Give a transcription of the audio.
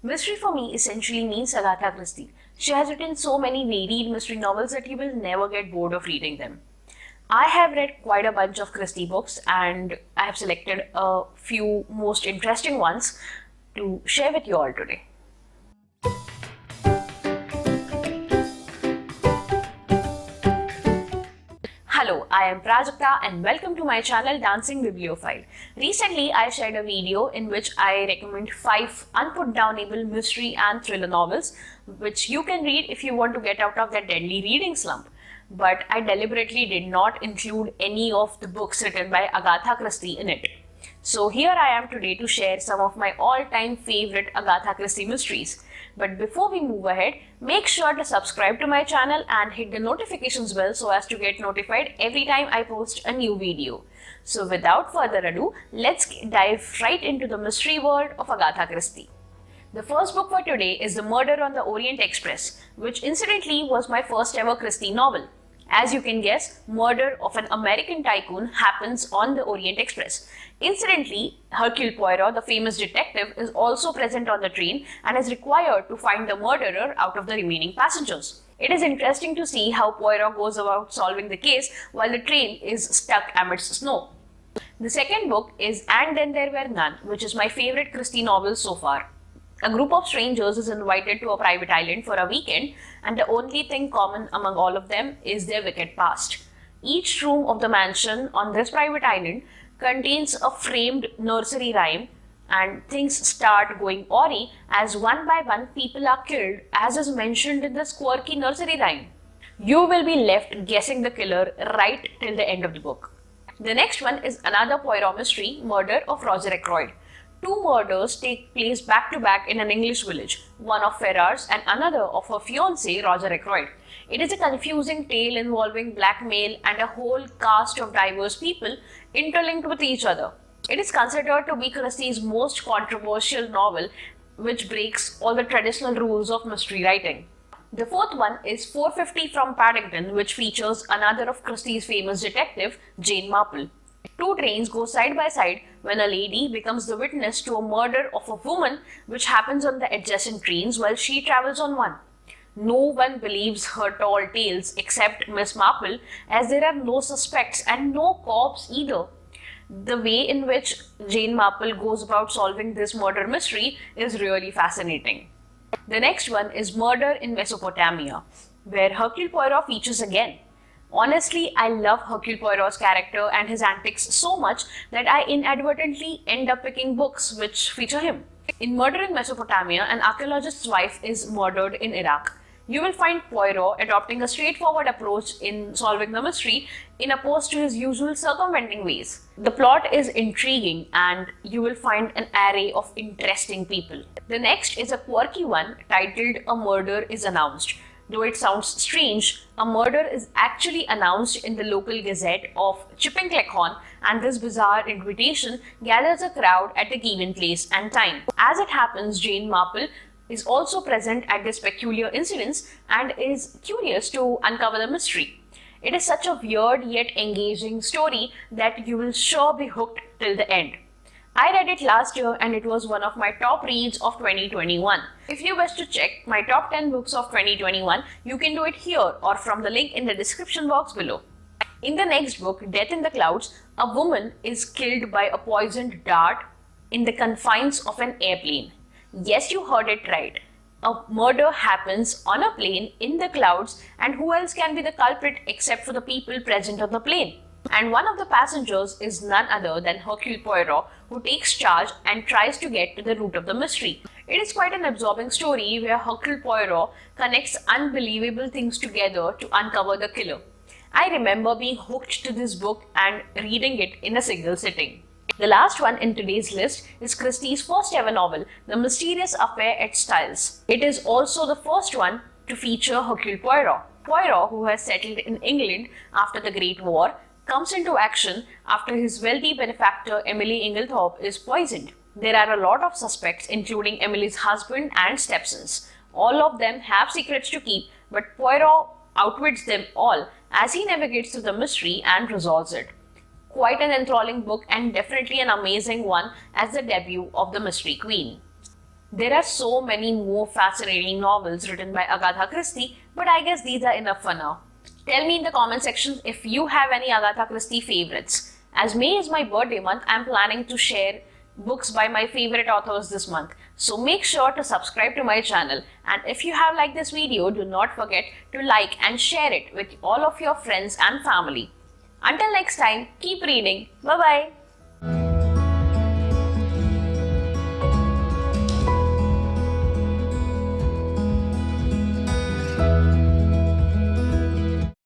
Mystery for me essentially means Agatha Christie. She has written so many varied mystery novels that you will never get bored of reading them. I have read quite a bunch of Christie books and I have selected a few most interesting ones to share with you all today. Hello, I am Prajakta and welcome to my channel Dancing Bibliophile. Recently, I shared a video in which I recommend 5 unputdownable mystery and thriller novels which you can read if you want to get out of that deadly reading slump. But I deliberately did not include any of the books written by Agatha Christie in it. So here I am today to share some of my all-time favorite Agatha Christie mysteries. But before we move ahead, make sure to subscribe to my channel and hit the notifications bell so as to get notified every time I post a new video. So without further ado, let's dive right into the mystery world of Agatha Christie. The first book for today is The Murder on the Orient Express, which incidentally was my first ever Christie novel. As you can guess, murder of an American tycoon happens on the Orient Express. Incidentally, Hercule Poirot, the famous detective, is also present on the train and is required to find the murderer out of the remaining passengers. It is interesting to see how Poirot goes about solving the case while the train is stuck amidst snow. The second book is And Then There Were None, which is my favorite Christie novel so far. A group of strangers is invited to a private island for a weekend, and the only thing common among all of them is their wicked past. Each room of the mansion on this private island contains a framed nursery rhyme, and things start going awry as one by one people are killed, as is mentioned in this quirky nursery rhyme. You will be left guessing the killer right till the end of the book. The next one is another Poirot mystery, Murder of Roger Ackroyd. 2 murders take place back to back in an English village, one of Ferrars and another of her fiancé, Roger Ackroyd. It is a confusing tale involving blackmail and a whole cast of diverse people interlinked with each other. It is considered to be Christie's most controversial novel, which breaks all the traditional rules of mystery writing. The fourth one is 450 from Paddington, which features another of Christie's famous detective, Jane Marple. 2 trains go side by side when a lady becomes the witness to a murder of a woman which happens on the adjacent trains while she travels on one. No one believes her tall tales except Miss Marple, as there are no suspects and no cops either. The way in which Jane Marple goes about solving this murder mystery is really fascinating. The next one is Murder in Mesopotamia, where Hercule Poirot features again. Honestly, I love Hercule Poirot's character and his antics so much that I inadvertently end up picking books which feature him. In Murder in Mesopotamia, an archaeologist's wife is murdered in Iraq. You will find Poirot adopting a straightforward approach in solving the mystery in opposed to his usual circumventing ways. The plot is intriguing and you will find an array of interesting people. The next is a quirky one titled A Murder is Announced. Though it sounds strange, a murder is actually announced in the local gazette of Chipping-Cleghorn, and this bizarre invitation gathers a crowd at a given place and time. As it happens, Jane Marple is also present at this peculiar incident and is curious to uncover the mystery. It is such a weird yet engaging story that you will sure be hooked till the end. I read it last year and it was one of my top reads of 2021. If you wish to check my top 10 books of 2021, you can do it here or from the link in the description box below. In the next book, Death in the Clouds, a woman is killed by a poisoned dart in the confines of an airplane. Yes, you heard it right. A murder happens on a plane in the clouds, and who else can be the culprit except for the people present on the plane? And one of the passengers is none other than Hercule Poirot, who takes charge and tries to get to the root of the mystery. It is quite an absorbing story where Hercule Poirot connects unbelievable things together to uncover the killer. I remember being hooked to this book and reading it in a single sitting. The last one in today's list is Christie's first ever novel, The Mysterious Affair at Styles. It is also the first one to feature Hercule Poirot. Poirot, who has settled in England after the Great War, comes into action after his wealthy benefactor Emily Inglethorpe is poisoned. There are a lot of suspects, including Emily's husband and stepsons. All of them have secrets to keep, but Poirot outwits them all as he navigates through the mystery and resolves it. Quite an enthralling book and definitely an amazing one as the debut of the Mystery Queen. There are so many more fascinating novels written by Agatha Christie, but I guess these are enough for now. Tell me in the comment section if you have any Agatha Christie favorites. As May is my birthday month, I am planning to share books by my favorite authors this month. So make sure to subscribe to my channel, and if you have liked this video, do not forget to like and share it with all of your friends and family. Until next time, keep reading. Bye bye.